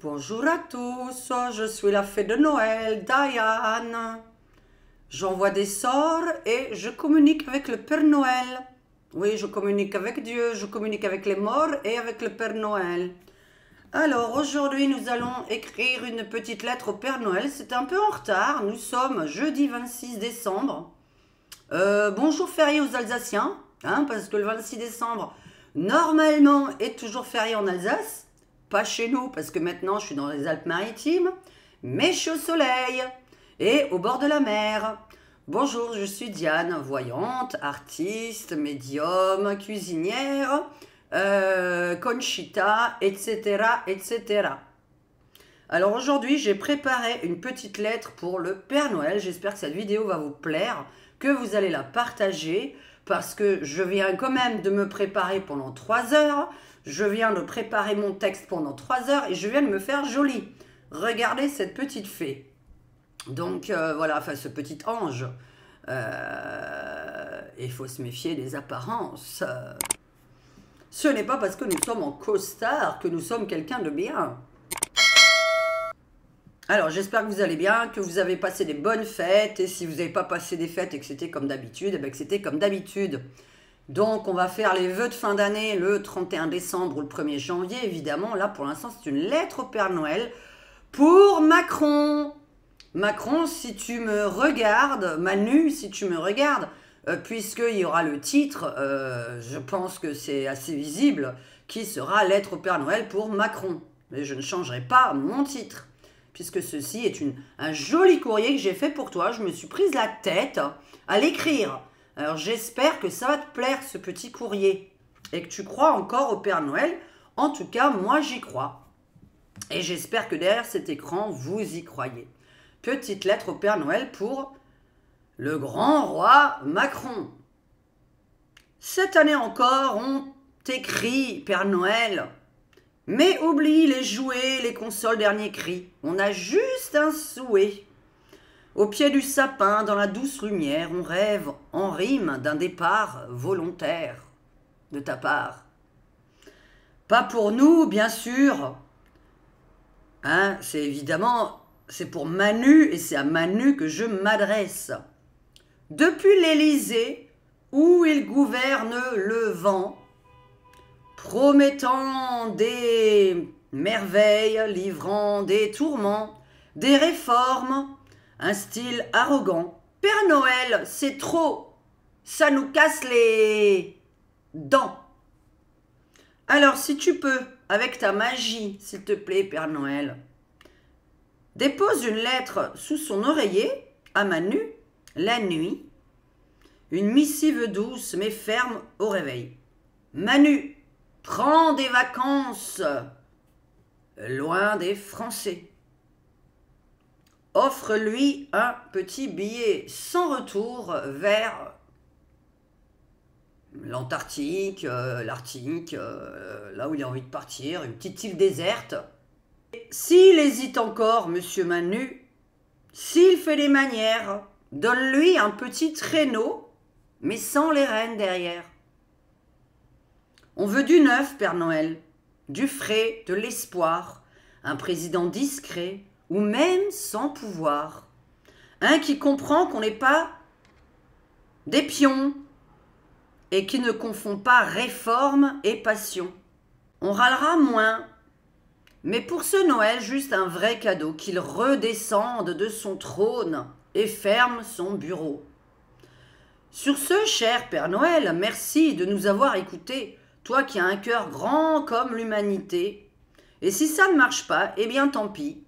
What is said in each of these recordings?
Bonjour à tous, je suis la fée de Noël, Diane. J'envoie des sorts et je communique avec le Père Noël. Oui, je communique avec Dieu, je communique avec les morts et avec le Père Noël. Alors, aujourd'hui, nous allons écrire une petite lettre au Père Noël. C'est un peu en retard, nous sommes jeudi 26 décembre. Bonjour férié aux Alsaciens, parce que le 26 décembre, normalement, est toujours férié en Alsace. Pas chez nous, parce que maintenant, je suis dans les Alpes-Maritimes, mais je suis au soleil et au bord de la mer. Bonjour, je suis Diane, voyante, artiste, médium, cuisinière, Conchita, etc., etc. Alors aujourd'hui, j'ai préparé une petite lettre pour le Père Noël. J'espère que cette vidéo va vous plaire, que vous allez la partager, parce que je viens quand même de me préparer pendant 3 heures. Je viens de préparer mon texte pendant 3 heures et je viens de me faire jolie. Regardez cette petite fée. Donc voilà, enfin ce petit ange. Il faut se méfier des apparences. Ce n'est pas parce que nous sommes en costard que nous sommes quelqu'un de bien. Alors, j'espère que vous allez bien, que vous avez passé des bonnes fêtes. Et si vous n'avez pas passé des fêtes et que c'était comme d'habitude, eh bien que c'était comme d'habitude. Donc, on va faire les vœux de fin d'année le 31 décembre ou le 1er janvier, évidemment. Là, pour l'instant, c'est une lettre au Père Noël pour Macron. Macron, si tu me regardes, Manu, si tu me regardes, puisqu'il y aura le titre, je pense que c'est assez visible, qui sera lettre au Père Noël pour Macron. Mais je ne changerai pas mon titre, puisque ceci est un joli courrier que j'ai fait pour toi. Je me suis prise la tête à l'écrire. Alors j'espère que ça va te plaire ce petit courrier et que tu crois encore au Père Noël. En tout cas, moi j'y crois. Et j'espère que derrière cet écran, vous y croyez. Petite lettre au Père Noël pour le grand roi Macron. Cette année encore, on t'écrit, Père Noël, mais oublie les jouets, les consoles dernier cri. On a juste un souhait. Au pied du sapin, dans la douce lumière, on rêve en rime d'un départ volontaire de ta part. Pas pour nous, bien sûr. C'est évidemment, c'est pour Manu et c'est à Manu que je m'adresse. Depuis l'Élysée, où il gouverne le vent, promettant des merveilles, livrant des tourments, des réformes, un style arrogant. Père Noël, c'est trop. Ça nous casse les dents. Alors, si tu peux, avec ta magie, s'il te plaît, Père Noël, dépose une lettre sous son oreiller à Manu, la nuit. Une missive douce mais ferme au réveil. Manu, prends des vacances loin des Français. Offre-lui un petit billet sans retour vers l'Antarctique, l'Arctique, là où il a envie de partir, une petite île déserte. S'il hésite encore, monsieur Manu, s'il fait des manières, donne-lui un petit traîneau, mais sans les rênes derrière. On veut du neuf, Père Noël, du frais, de l'espoir, un président discret, ou même sans pouvoir. Un qui comprend qu'on n'est pas des pions et qui ne confond pas réforme et passion. On râlera moins, mais pour ce Noël, juste un vrai cadeau, qu'il redescende de son trône et ferme son bureau. Sur ce, cher Père Noël, merci de nous avoir écoutés, toi qui as un cœur grand comme l'humanité. Et si ça ne marche pas, eh bien tant pis.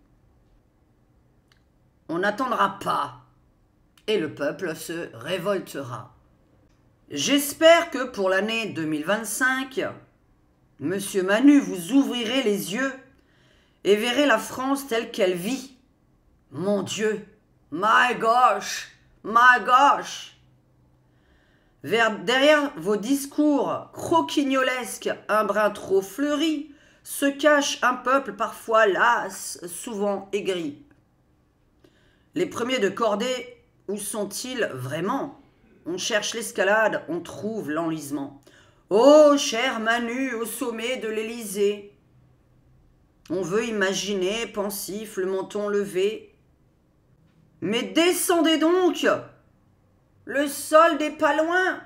On n'attendra pas, et le peuple se révoltera. J'espère que pour l'année 2025, Monsieur Manu, vous ouvrirez les yeux et verrez la France telle qu'elle vit. Mon Dieu, my gosh, my gosh. Derrière vos discours croquignolesques, un brin trop fleuri, se cache un peuple parfois las, souvent aigri. Les premiers de cordée, où sont-ils vraiment? On cherche l'escalade, on trouve l'enlisement. Ô cher Manu, au sommet de l'Élysée, On veut imaginer, pensif, le menton levé. Mais descendez donc! Le solde n'est pas loin!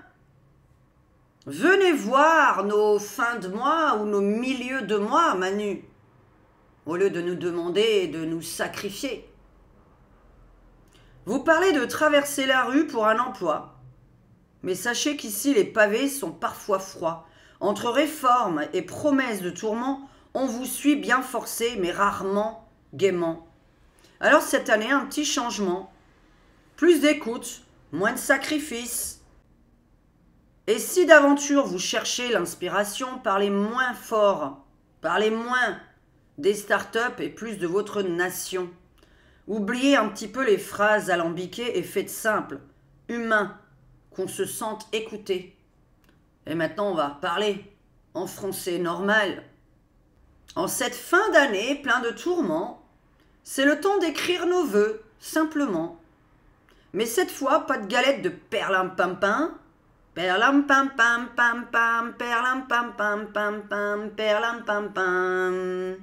Venez voir nos fins de mois ou nos milieux de mois, Manu, au lieu de nous demander de nous sacrifier. Vous parlez de traverser la rue pour un emploi, mais sachez qu'ici les pavés sont parfois froids. Entre réformes et promesses de tourment, on vous suit bien forcé, mais rarement gaiement. Alors cette année, un petit changement. Plus d'écoute, moins de sacrifices. Et si d'aventure vous cherchez l'inspiration, parlez moins fort, parlez moins des startups et plus de votre nation. Oubliez un petit peu les phrases alambiquées et faites simple, humain, qu'on se sente écouté. Et maintenant on va parler en français normal. En cette fin d'année plein de tourments, c'est le temps d'écrire nos vœux, simplement. Mais cette fois, pas de galette de perlimpinpin, perlam pam pam pam pam, perlam pam pam pam pam, perlam pam pam.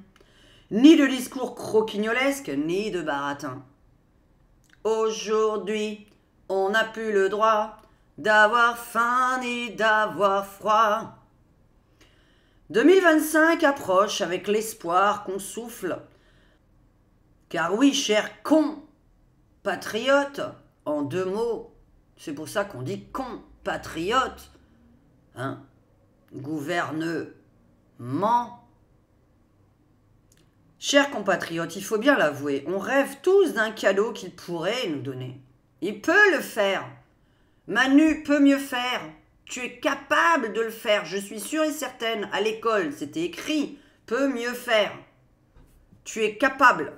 Ni de discours croquignolesque, ni de baratin. Aujourd'hui, on n'a plus le droit d'avoir faim ni d'avoir froid. 2025 approche avec l'espoir qu'on souffle. Car oui, chers compatriotes, en 2 mots, c'est pour ça qu'on dit compatriotes, hein, gouvernement. Chers compatriotes, il faut bien l'avouer, on rêve tous d'un cadeau qu'il pourrait nous donner. Il peut le faire. Manu peut mieux faire. Tu es capable de le faire, je suis sûre et certaine. À l'école, c'était écrit, peut mieux faire. Tu es capable.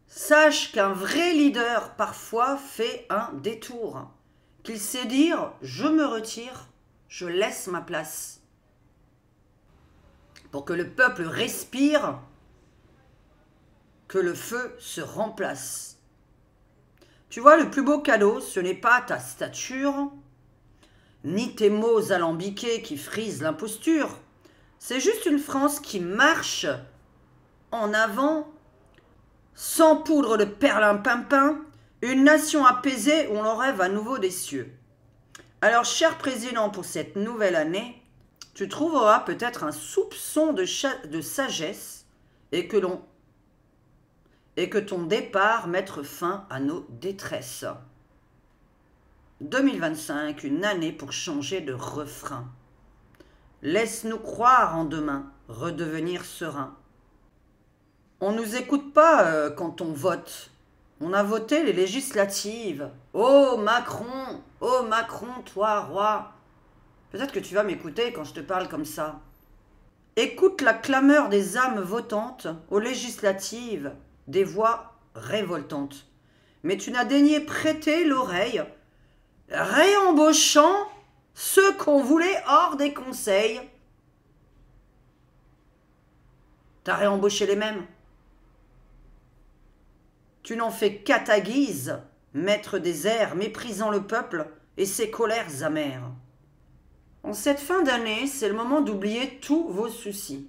Sache qu'un vrai leader, parfois, fait un détour. Qu'il sait dire, je me retire, je laisse ma place. Pour que le peuple respire, que le feu se remplace. Tu vois, le plus beau cadeau, ce n'est pas ta stature, ni tes mots alambiqués qui frisent l'imposture. C'est juste une France qui marche en avant, sans poudre de perlimpinpin, une nation apaisée où l'on rêve à nouveau des cieux. Alors, cher président, pour cette nouvelle année, tu trouveras peut-être un soupçon de sagesse et que ton départ mette fin à nos détresses. 2025, une année pour changer de refrain. Laisse-nous croire en demain, redevenir serein. On ne nous écoute pas quand on vote. On a voté les législatives. Oh Macron, toi roi. Peut-être que tu vas m'écouter quand je te parle comme ça. Écoute la clameur des âmes votantes aux législatives, des voix révoltantes. Mais tu n'as daigné prêter l'oreille, réembauchant ceux qu'on voulait hors des conseils. T'as réembauché les mêmes. Tu n'en fais qu'à ta guise, maître des airs, méprisant le peuple et ses colères amères. En cette fin d'année, c'est le moment d'oublier tous vos soucis.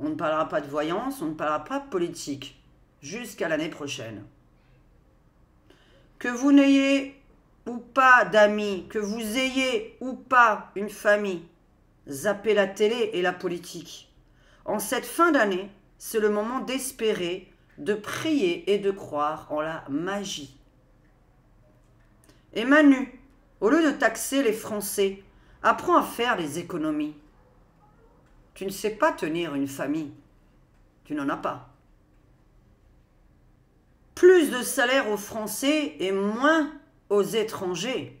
On ne parlera pas de voyance, on ne parlera pas de politique, jusqu'à l'année prochaine. Que vous n'ayez ou pas d'amis, que vous ayez ou pas une famille, zappez la télé et la politique. En cette fin d'année, c'est le moment d'espérer, de prier et de croire en la magie. Et Manu, au lieu de taxer les Français, apprends à faire des économies. Tu ne sais pas tenir une famille. Tu n'en as pas. Plus de salaire aux Français et moins aux étrangers.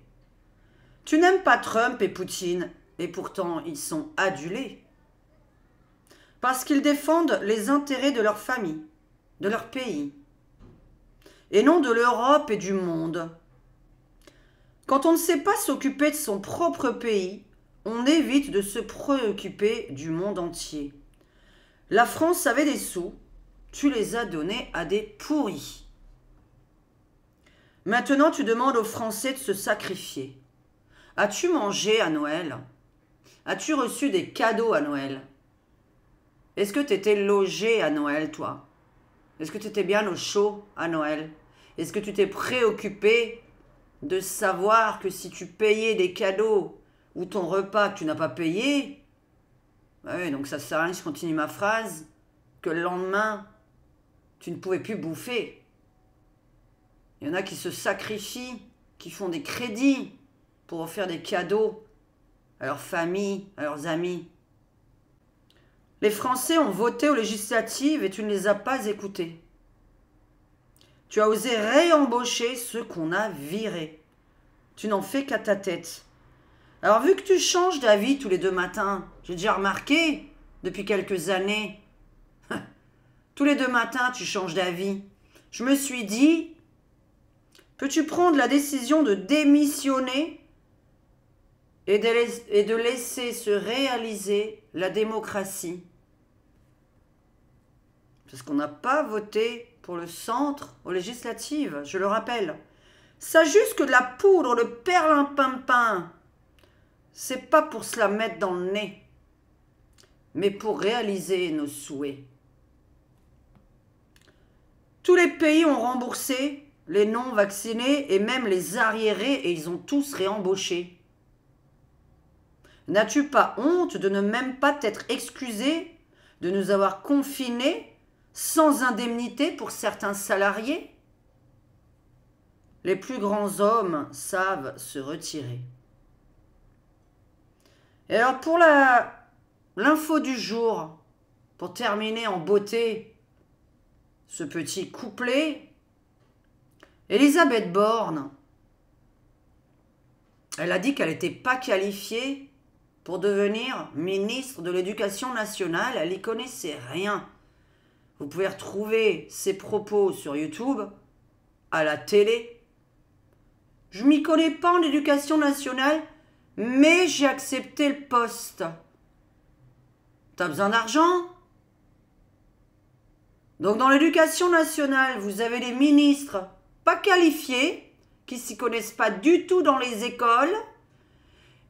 Tu n'aimes pas Trump et Poutine, et pourtant ils sont adulés. Parce qu'ils défendent les intérêts de leur famille, de leur pays, et non de l'Europe et du monde. Quand on ne sait pas s'occuper de son propre pays, on évite de se préoccuper du monde entier. La France avait des sous, tu les as donnés à des pourris. Maintenant, tu demandes aux Français de se sacrifier. As-tu mangé à Noël? As-tu reçu des cadeaux à Noël? Est-ce que tu étais logé à Noël, toi? Est-ce que tu étais bien au chaud à Noël? Est-ce que tu t'es préoccupé de savoir que si tu payais des cadeaux ou ton repas que tu n'as pas payé, oui, donc ça sert à rien, je continue ma phrase, que le lendemain, tu ne pouvais plus bouffer. Il y en a qui se sacrifient, qui font des crédits pour offrir des cadeaux à leur famille, à leurs amis. Les Français ont voté aux législatives et tu ne les as pas écoutés. Tu as osé réembaucher ceux qu'on a virés. Tu n'en fais qu'à ta tête. Alors vu que tu changes d'avis tous les 2 matins, j'ai déjà remarqué depuis quelques années, tous les 2 matins tu changes d'avis. Je me suis dit, peux-tu prendre la décision de démissionner et de laisser se réaliser la démocratie? Parce qu'on n'a pas voté pour le centre aux législatives, je le rappelle. Ça juste que de la poudre, le perlimpinpin, c'est pas pour se la mettre dans le nez, mais pour réaliser nos souhaits. Tous les pays ont remboursé les non-vaccinés et même les arriérés et ils ont tous réembauché. N'as-tu pas honte de ne même pas t'être excusé de nous avoir confinés sans indemnité pour certains salariés? Les plus grands hommes savent se retirer. Et alors pour l'info du jour, pour terminer en beauté ce petit couplet, Elisabeth Borne, elle a dit qu'elle n'était pas qualifiée pour devenir ministre de l'Éducation nationale, elle n'y connaissait rien. Vous pouvez retrouver ses propos sur YouTube, à la télé. Je m'y connais pas en éducation nationale, mais j'ai accepté le poste. T'as besoin d'argent? Donc dans l'éducation nationale, vous avez des ministres pas qualifiés, qui s'y connaissent pas du tout dans les écoles,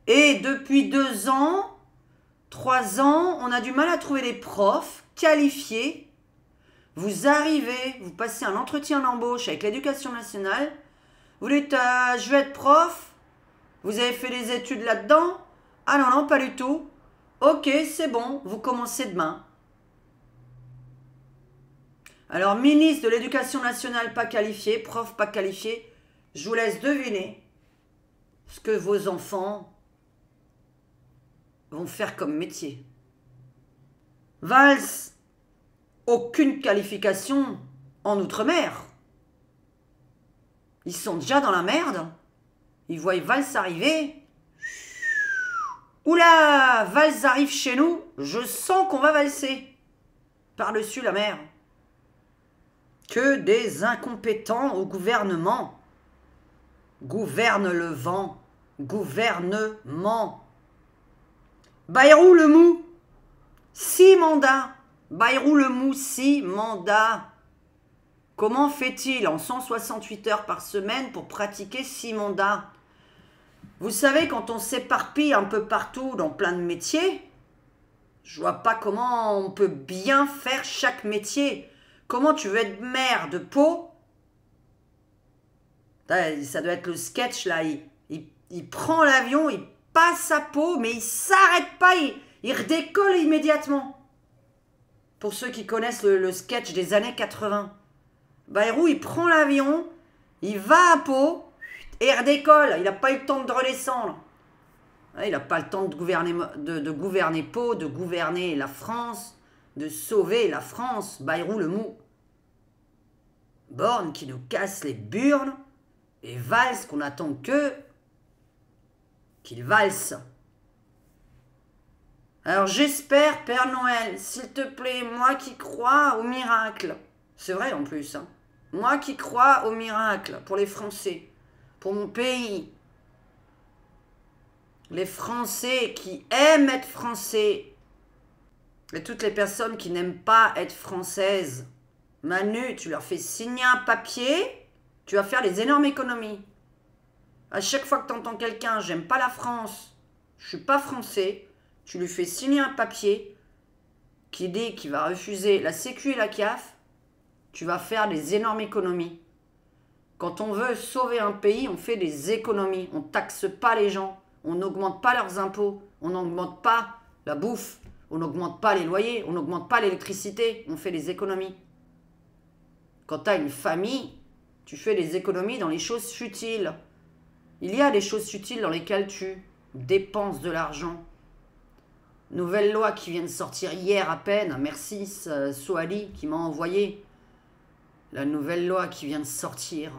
et depuis 2 ans, 3 ans, on a du mal à trouver des profs qualifiés. Vous arrivez, vous passez un entretien d'embauche avec l'éducation nationale, vous dites je vais être prof, vous avez fait des études là-dedans? Ah non, non, pas du tout. Ok, c'est bon, vous commencez demain. Alors, ministre de l'Éducation nationale pas qualifié, prof pas qualifié, je vous laisse deviner ce que vos enfants vont faire comme métier. Valls, aucune qualification en Outre-mer. Ils sont déjà dans la merde. Ils voient Valls arriver. Oula, Valls arrive chez nous. Je sens qu'on va valser. Par-dessus la mer. Que des incompétents au gouvernement. Gouverne le vent. Gouvernement. Bayrou le mou. 6 mandats. Bayrou le mou, 6 mandats. Comment fait-il en 168 heures par semaine pour pratiquer 6 mandats? Vous savez, quand on s'éparpille un peu partout dans plein de métiers, je vois pas comment on peut bien faire chaque métier. Comment tu veux être maire de Pau? Ça doit être le sketch là. Il prend l'avion, il passe à Pau, mais il s'arrête pas, il redécolle immédiatement. Pour ceux qui connaissent le sketch des années 80. Bayrou, il prend l'avion, il va à Pau et il redécolle. Il n'a pas eu le temps de redescendre. Il n'a pas le temps de gouverner Pau, de gouverner la France, de sauver la France. Bayrou le mou. Borne qui nous casse les burnes et Valls qu'on attend qu'il valse. Alors j'espère, Père Noël, s'il te plaît, moi qui crois au miracle, c'est vrai en plus, hein, moi qui crois au miracle pour les Français, pour mon pays, les Français qui aiment être Français, et toutes les personnes qui n'aiment pas être françaises, Manu, tu leur fais signer un papier, tu vas faire des énormes économies. À chaque fois que tu entends quelqu'un, j'aime pas la France, je suis pas français, tu lui fais signer un papier, qui dit qu'il va refuser la Sécu et la CAF, tu vas faire des énormes économies. Quand on veut sauver un pays, on fait des économies. On ne taxe pas les gens, on n'augmente pas leurs impôts, on n'augmente pas la bouffe, on n'augmente pas les loyers, on n'augmente pas l'électricité, on fait des économies. Quand tu as une famille, tu fais des économies dans les choses futiles. Il y a des choses futiles dans lesquelles tu dépenses de l'argent. Nouvelle loi qui vient de sortir hier à peine. Merci Soali qui m'a envoyé la nouvelle loi qui vient de sortir.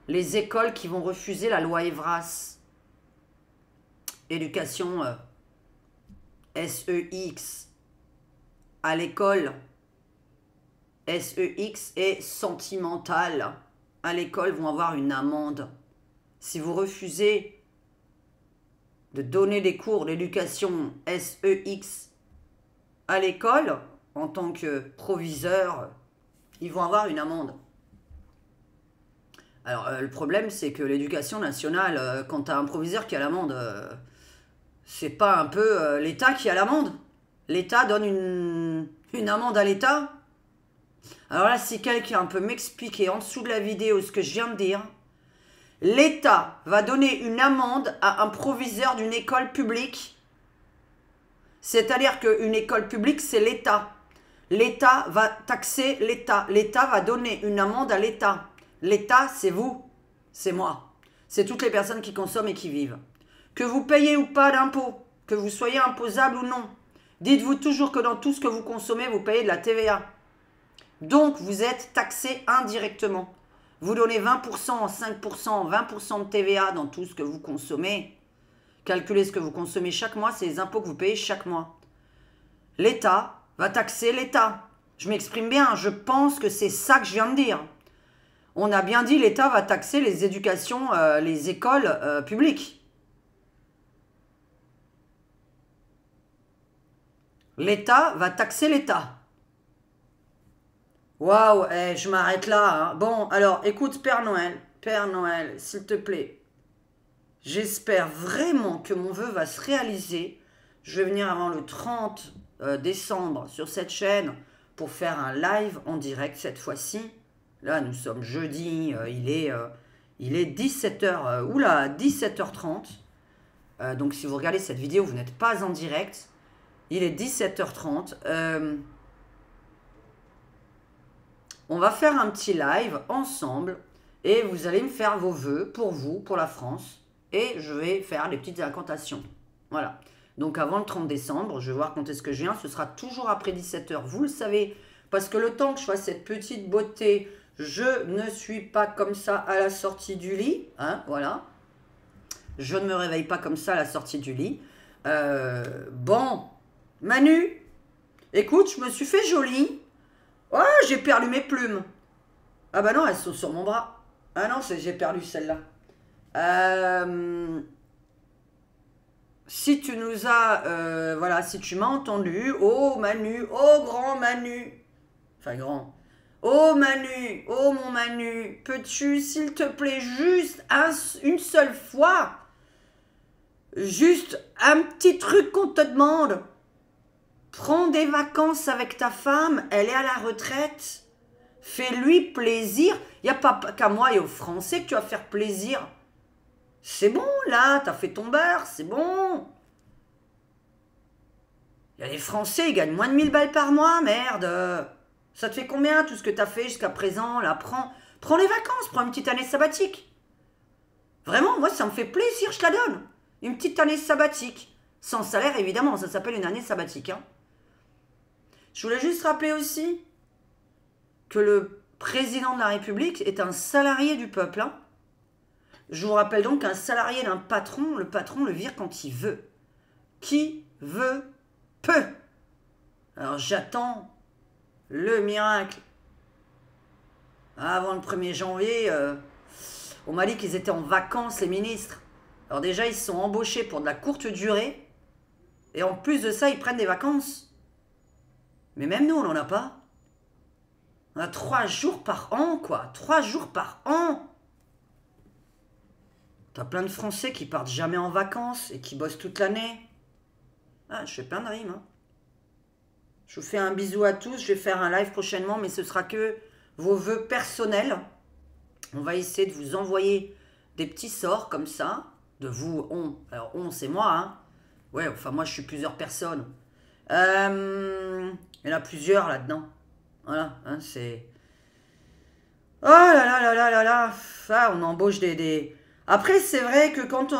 Les écoles qui vont refuser la loi Evras. Éducation SEX. À l'école, SEX est sentimentale. À l'école, vont avoir une amende. Si vous refusez de donner des cours d'éducation SEX à l'école, en tant que proviseur, ils vont avoir une amende. Alors, le problème, c'est que l'éducation nationale, quand tu as un proviseur qui a l'amende, c'est pas un peu l'État qui a l'amende? L'État donne une amende à l'État? Alors là, si quelqu'un peut m'expliquer en dessous de la vidéo ce que je viens de dire, l'État va donner une amende à un proviseur d'une école publique. C'est-à-dire qu'une école publique, c'est l'État. L'État va taxer l'État. L'État va donner une amende à l'État. L'État, c'est vous, c'est moi. C'est toutes les personnes qui consomment et qui vivent. Que vous payez ou pas d'impôts, que vous soyez imposable ou non, dites-vous toujours que dans tout ce que vous consommez, vous payez de la TVA. Donc, vous êtes taxé indirectement. Vous donnez 20%, 5%, 20% de TVA dans tout ce que vous consommez. Calculez ce que vous consommez chaque mois, c'est les impôts que vous payez chaque mois. L'État va taxer l'État. Je m'exprime bien, je pense que c'est ça que je viens de dire. On a bien dit l'État va taxer les éducations, les écoles publiques. L'État va taxer l'État. Waouh, je m'arrête là. Hein. Bon, alors, écoute, Père Noël, s'il te plaît. J'espère vraiment que mon vœu va se réaliser. Je vais venir avant le 30 décembre sur cette chaîne pour faire un live en direct cette fois-ci. Là, nous sommes jeudi, il est 17h, oula, 17h30. Donc, si vous regardez cette vidéo, vous n'êtes pas en direct. Il est 17h30. On va faire un petit live ensemble et vous allez me faire vos vœux pour vous, pour la France. Et je vais faire des petites incantations. Voilà. Donc avant le 30 décembre, je vais voir quand est-ce que je viens. Ce sera toujours après 17h, vous le savez. Parce que le temps que je fasse cette petite beauté, je ne suis pas comme ça à la sortie du lit. Hein, voilà. Je ne me réveille pas comme ça à la sortie du lit. Bon, Manu, écoute, je me suis fait jolie. Oh, j'ai perdu mes plumes. Ah bah non, elles sont sur mon bras. Ah non, j'ai perdu celle-là. Si tu nous as... voilà, si tu m'as entendu, oh Manu, oh grand Manu. Enfin grand. Oh Manu, oh mon Manu, peux-tu, s'il te plaît, juste une seule fois, juste un petit truc qu'on te demande. Prends des vacances avec ta femme, elle est à la retraite. Fais-lui plaisir. Il n'y a pas qu'à moi et aux Français que tu vas faire plaisir. C'est bon, là, t'as fait ton beurre, c'est bon. Il y a des Français, ils gagnent moins de 1000 balles par mois, merde. Ça te fait combien, tout ce que t'as fait jusqu'à présent, là? Prends les vacances, prends une petite année sabbatique. Vraiment, moi, ça me fait plaisir, je te la donne. Une petite année sabbatique. Sans salaire, évidemment, ça s'appelle une année sabbatique, hein. Je voulais juste rappeler aussi que le président de la République est un salarié du peuple. Hein. Je vous rappelle donc qu'un salarié d'un patron, le patron le vire quand il veut. Qui veut, peut. Alors j'attends le miracle. Avant le 1er janvier, on m'a dit qu'ils étaient en vacances, les ministres. Alors déjà, ils se sont embauchés pour de la courte durée. Et en plus de ça, ils prennent des vacances. Mais même nous, on n'en a pas. On a 3 jours par an, quoi. 3 jours par an. T'as plein de Français qui partent jamais en vacances et qui bossent toute l'année. Ah, je fais plein de rimes, hein. Je vous fais un bisou à tous. Je vais faire un live prochainement, mais ce sera que vos vœux personnels. On va essayer de vous envoyer des petits sorts comme ça. De vous, on. Alors, on, c'est moi, hein. Ouais, enfin, moi, je suis plusieurs personnes. Il y en a plusieurs là-dedans. Voilà, hein, c'est... Oh là là là là là là. Ah, on embauche des... Après, c'est vrai que quand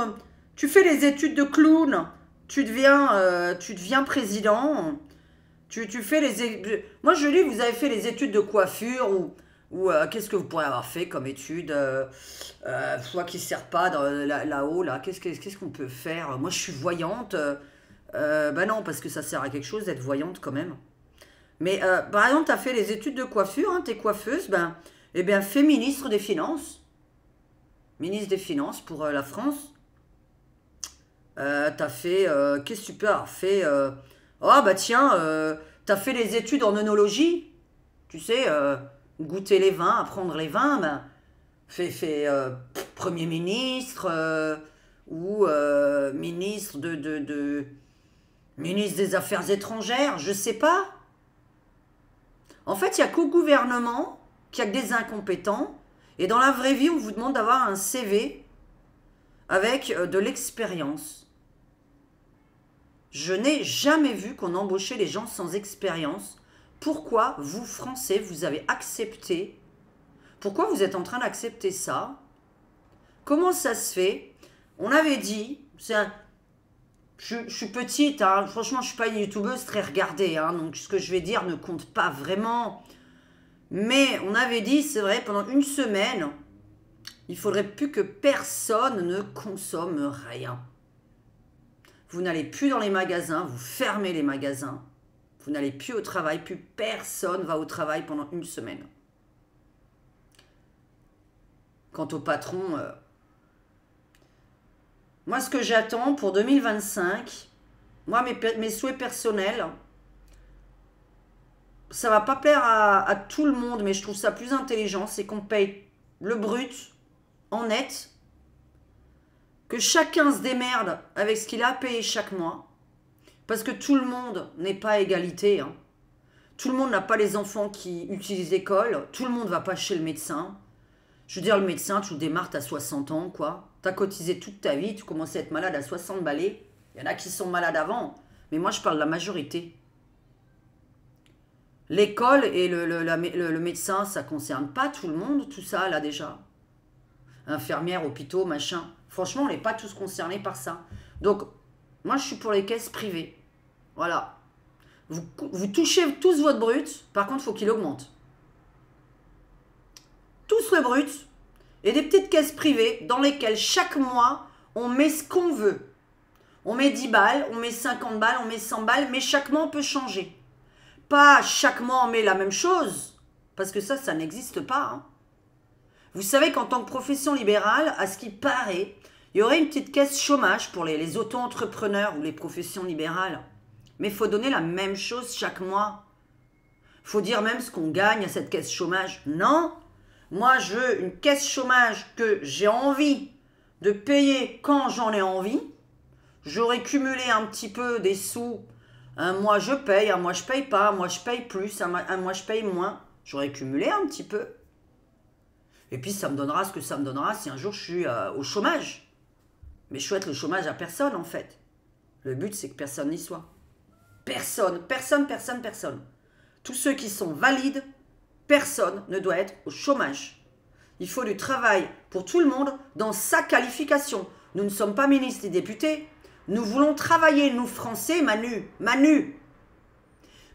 tu fais les études de clown, tu deviens président. Tu fais les... Moi, je dis, vous avez fait les études de coiffure ou qu'est-ce que vous pourriez avoir fait comme études soit qui ne sert pas là-haut, là. Qu'est-ce qu'on peut faire? Moi, je suis voyante. Ben non, parce que ça sert à quelque chose d'être voyante quand même. Mais par exemple, tu as fait les études de coiffure, hein, t'es coiffeuse, ben, eh bien, fais ministre des Finances. Ministre des Finances pour la France. T'as fait... qu'est-ce que tu peux avoir fait oh, bah tiens, t'as fait les études en œnologie. Tu sais, goûter les vins, apprendre les vins. Ben, fais Premier ministre ou ministre ministre des Affaires étrangères, je sais pas. En fait, il n'y a qu'au gouvernement qu'il y a que des incompétents. Et dans la vraie vie, on vous demande d'avoir un CV avec de l'expérience. Je n'ai jamais vu qu'on embauchait les gens sans expérience. Pourquoi vous, Français, vous avez accepté? Pourquoi vous êtes en train d'accepter ça? Comment ça se fait? On avait dit, je suis petite, hein, franchement, je ne suis pas une youtubeuse très regardée, hein, donc ce que je vais dire ne compte pas vraiment. Mais on avait dit, c'est vrai, pendant une semaine, il ne faudrait plus que personne ne consomme rien. Vous n'allez plus dans les magasins, vous fermez les magasins. Vous n'allez plus au travail, plus personne va au travail pendant une semaine. Quant au patron, moi ce que j'attends pour 2025, moi mes souhaits personnels, ça va pas plaire à tout le monde, mais je trouve ça plus intelligent, c'est qu'on paye le brut en net, que chacun se démerde avec ce qu'il a payé chaque mois, parce que tout le monde n'est pas à égalité. Hein. Tout le monde n'a pas les enfants qui utilisent l'école, tout le monde ne va pas chez le médecin. Je veux dire, le médecin, tu le démarres, t'as 60 ans, quoi. T'as cotisé toute ta vie, tu commences à être malade à 60 balais. Il y en a qui sont malades avant, mais moi je parle de la majorité. L'école et le médecin, ça ne concerne pas tout le monde, tout ça, là, déjà. Infirmières, hôpitaux, machin. Franchement, on n'est pas tous concernés par ça. Donc, moi, je suis pour les caisses privées. Voilà. Vous touchez tous votre brut, par contre, il faut qu'il augmente. Tous le brut, et des petites caisses privées dans lesquelles, chaque mois, on met ce qu'on veut. On met 10 balles, on met 50 balles, on met 100 balles, mais chaque mois, on peut changer. Pas chaque mois on met la même chose, parce que ça n'existe pas. Hein. Vous savez qu'en tant que profession libérale, à ce qui paraît, il y aurait une petite caisse chômage pour les auto-entrepreneurs ou les professions libérales. Mais il faut donner la même chose chaque mois. Il faut dire même ce qu'on gagne à cette caisse chômage. Non, moi je veux une caisse chômage que j'ai envie de payer quand j'en ai envie. J'aurais cumulé un petit peu des sous. Un mois je paye, un mois je paye pas, un mois je paye plus, un mois je paye moins. J'aurais cumulé un petit peu. Et puis ça me donnera ce que ça me donnera si un jour je suis au chômage. Mais je souhaite le chômage à personne en fait. Le but c'est que personne n'y soit. Personne. Tous ceux qui sont valides, personne ne doit être au chômage. Il faut du travail pour tout le monde dans sa qualification. Nous ne sommes pas ministres et députés. Nous voulons travailler, nous Français, Manu.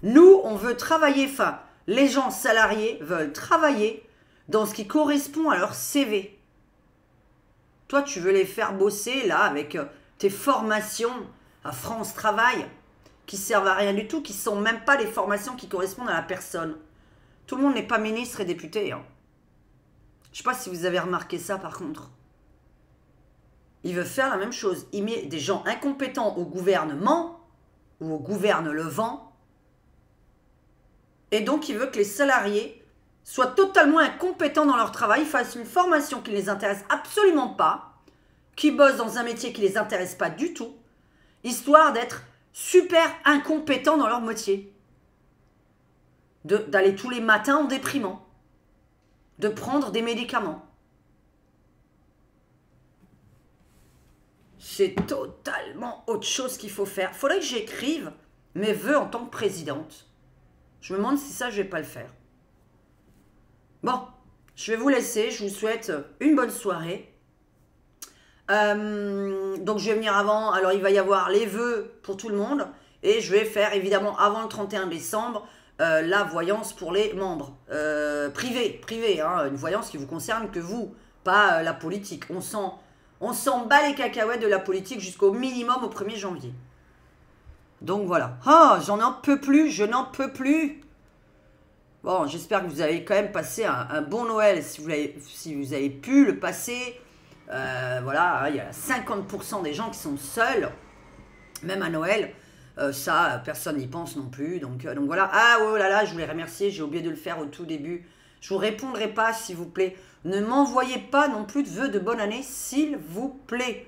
Nous, on veut travailler, enfin, les gens salariés veulent travailler dans ce qui correspond à leur CV. Toi, tu veux les faire bosser, là, avec tes formations à France Travail, qui servent à rien du tout, qui ne sont même pas les formations qui correspondent à la personne. Tout le monde n'est pas ministre et député. Hein. Je ne sais pas si vous avez remarqué ça, par contre. Il veut faire la même chose. Il met des gens incompétents au gouvernement ou au gouverne le vent. Et donc, il veut que les salariés soient totalement incompétents dans leur travail, fassent une formation qui ne les intéresse absolument pas, qui bossent dans un métier qui ne les intéresse pas du tout, histoire d'être super incompétents dans leur métier. d'aller tous les matins en déprimant, de prendre des médicaments. C'est totalement autre chose qu'il faut faire. Il faudrait que j'écrive mes vœux en tant que présidente. Je me demande si ça, je vais pas le faire. Bon, je vais vous laisser. Je vous souhaite une bonne soirée. Donc, je vais venir avant. Alors, il va y avoir les vœux pour tout le monde. Et je vais faire, évidemment, avant le 31 décembre, la voyance pour les membres. Privée, hein, une voyance qui vous concerne que vous, pas la politique. On s'en bat les cacahuètes de la politique jusqu'au minimum au 1er janvier. Donc voilà. Oh, j'en peux plus, je n'en peux plus. Bon, j'espère que vous avez quand même passé un bon Noël, si vous avez pu le passer. Voilà, il y a 50% des gens qui sont seuls, même à Noël. Ça, personne n'y pense non plus. Donc voilà. Ah, oh là là, je voulais remercier, j'ai oublié de le faire au tout début. Je vous répondrai pas, s'il vous plaît. Ne m'envoyez pas non plus de vœux de bonne année, s'il vous plaît.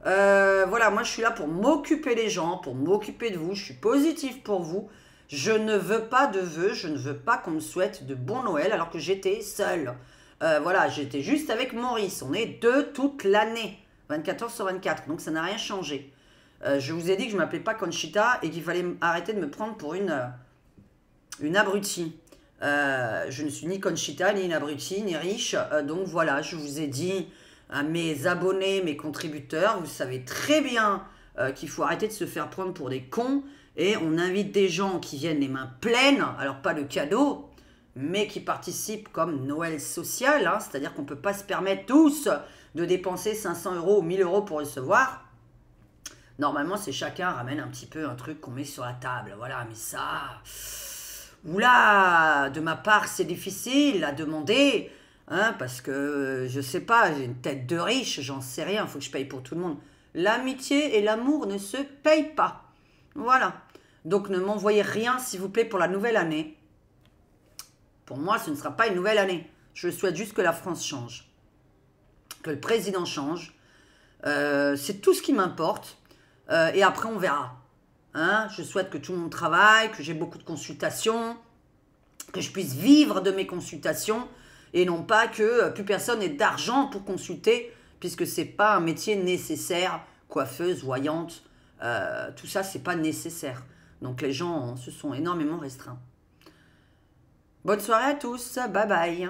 Voilà, moi je suis là pour m'occuper des gens, pour m'occuper de vous. Je suis positive pour vous. Je ne veux pas de vœux, je ne veux pas qu'on me souhaite de bon Noël alors que j'étais seule. Voilà, j'étais juste avec Maurice. On est deux toute l'année, 24 heures sur 24, donc ça n'a rien changé. Je vous ai dit que je ne m'appelais pas Conchita et qu'il fallait arrêter de me prendre pour une abrutie. Je ne suis ni Conchita, ni une abrutie, ni riche. Donc voilà, je vous ai dit à mes abonnés, mes contributeurs, vous savez très bien qu'il faut arrêter de se faire prendre pour des cons. Et on invite des gens qui viennent les mains pleines, alors pas le cadeau, mais qui participent comme Noël social. Hein, c'est-à-dire qu'on ne peut pas se permettre tous de dépenser 500 € ou 1000 € pour recevoir. Normalement, c'est chacun ramène un petit peu un truc qu'on met sur la table. Voilà, mais ça... Oula, de ma part, c'est difficile à demander, hein, parce que, je sais pas, j'ai une tête de riche, j'en sais rien, il faut que je paye pour tout le monde. L'amitié et l'amour ne se payent pas. Voilà. Donc, ne m'envoyez rien, s'il vous plaît, pour la nouvelle année. Pour moi, ce ne sera pas une nouvelle année. Je souhaite juste que la France change. Que le président change. C'est tout ce qui m'importe. Et après, on verra. Hein, je souhaite que tout le monde travaille, que j'ai beaucoup de consultations, que je puisse vivre de mes consultations et non pas que plus personne ait d'argent pour consulter puisque ce n'est pas un métier nécessaire, coiffeuse, voyante, tout ça, ce n'est pas nécessaire. Donc les gens se sont énormément restreints. Bonne soirée à tous, bye bye.